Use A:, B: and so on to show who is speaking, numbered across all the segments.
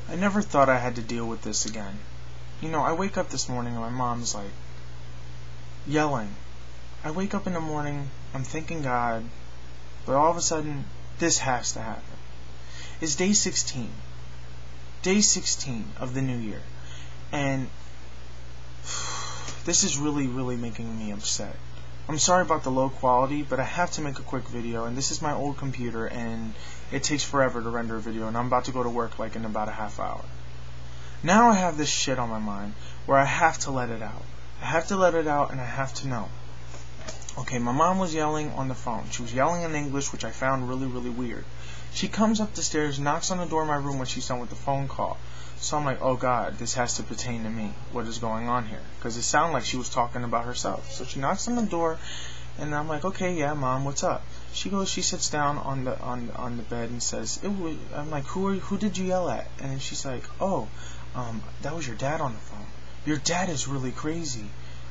A: I never thought I had to deal with this again. You know, I wake up this morning and my mom's like yelling. I wake up in the morning, I'm thanking God, but all of a sudden, this has to happen. It's day 16. Day 16 of the new year. And this is really, really making me upset. I'm sorry about the low quality, but I have to make a quick video, and this is my old computer, and it takes forever to render a video, and I'm about to go to work like in about a half hour. Now I have this shit on my mind where I have to let it out. I have to let it out, and I have to know. Okay, my mom was yelling on the phone. She was yelling in English, which I found really, really weird. She comes up the stairs, knocks on the door of my room when she's done with the phone call. So I'm like, oh God, this has to pertain to me. What is going on here? Because it sounded like she was talking about herself. So she knocks on the door, and I'm like, okay, yeah, Mom, what's up? She goes, she sits down on the bed and says, I'm like, who did you yell at? And then she's like, oh, that was your dad on the phone. Your dad is really crazy.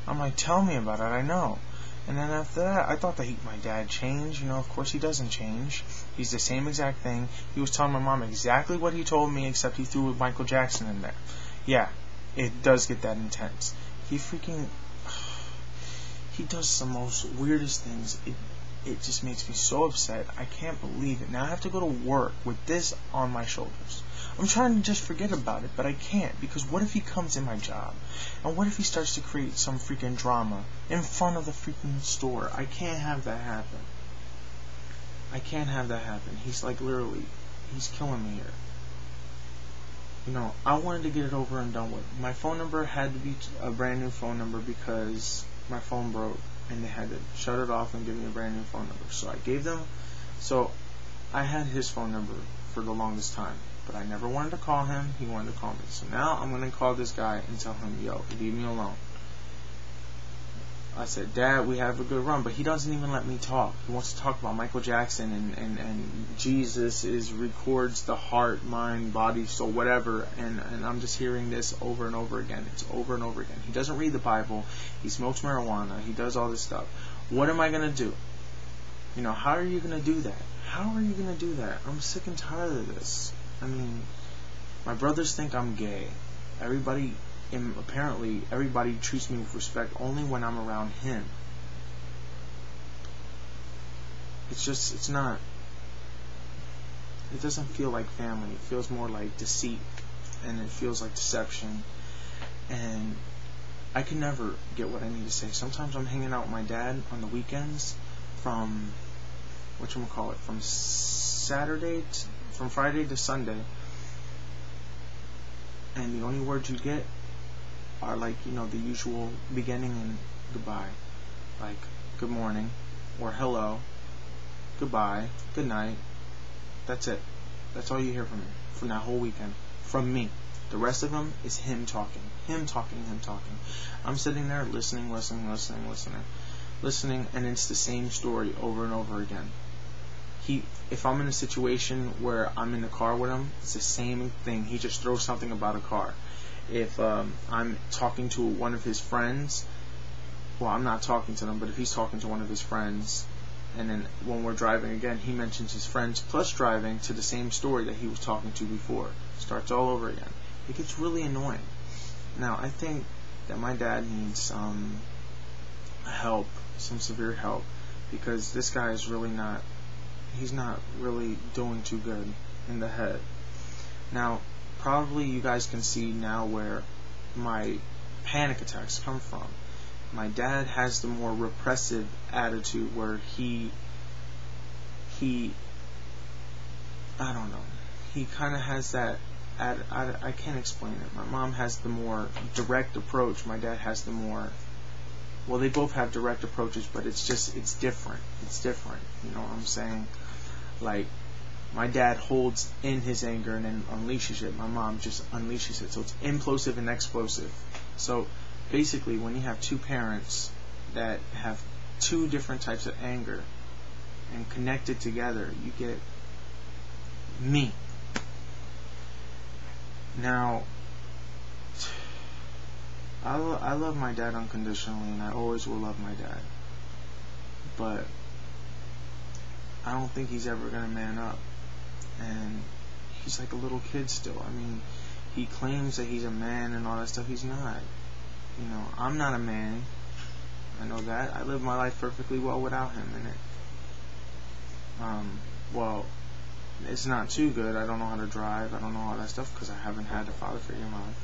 A: I'm like, tell me about it. I know. And then after that, I thought that my dad changed. You know, of course he doesn't change. He's the same exact thing. He was telling my mom exactly what he told me, except he threw Michael Jackson in there. Yeah, it does get that intense. He does some most weirdest things. It just makes me so upset. I can't believe it. Now I have to go to work with this on my shoulders. I'm trying to just forget about it, but I can't, because what if he comes in my job? And what if he starts to create some freaking drama in front of the freaking store? I can't have that happen. I can't have that happen. He's like literally, he's killing me here. You know, I wanted to get it over and done with. My phone number had to be a brand new phone number because my phone broke and they had to shut it off and give me a brand new phone number. So I gave them, so I had his phone number for the longest time. But I never wanted to call him. He wanted to call me. So now I'm going to call this guy and tell him, yo, leave me alone. I said, Dad, we have a good run. But he doesn't even let me talk. He wants to talk about Michael Jackson and Jesus records the heart, mind, body, soul, whatever. And I'm just hearing this over and over again. It's over and over again. He doesn't read the Bible. He smokes marijuana. He does all this stuff. What am I going to do? You know, how are you going to do that? How are you going to do that? I'm sick and tired of this. I mean, my brothers think I'm gay. Apparently, everybody treats me with respect only when I'm around him. It's not, it doesn't feel like family. It feels more like deceit, and it feels like deception. And I can never get what I need to say. Sometimes I'm hanging out with my dad on the weekends from, from Friday to Sunday, and the only words you get are like, you know, the usual beginning and goodbye, like good morning or hello, goodbye, good night. That's it. That's all you hear from me from that whole weekend, from me. The rest of them is him talking, I'm sitting there listening, and it's the same story over and over again. If I'm in a situation where I'm in the car with him, it's the same thing. He just throws something about a car. If I'm talking to one of his friends, well, I'm not talking to them, but if he's talking to one of his friends, and then when we're driving again, he mentions his friends plus driving to the same story that he was talking to before. Starts all over again. It gets really annoying. Now, I think that my dad needs help, some severe help, because this guy is really not, he's not really doing too good in the head. Now, probably you guys can see now where my panic attacks come from. My dad has the more repressive attitude where he I don't know, he kind of has that, I can't explain it. My mom has the more direct approach. My dad has the more, well, they both have direct approaches, but it's different. You know what I'm saying? Like, my dad holds in his anger and then unleashes it. My mom just unleashes it. So it's implosive and explosive. So basically, when you have two parents that have two different types of anger and connected together, you get me. Now, I love my dad unconditionally, and I always will love my dad. But I don't think he's ever going to man up. And he's like a little kid still. I mean, he claims that he's a man and all that stuff. He's not. You know, I'm not a man. I know that. I live my life perfectly well without him in it. Well, it's not too good. I don't know how to drive. I don't know all that stuff because I haven't had a father figure in my life.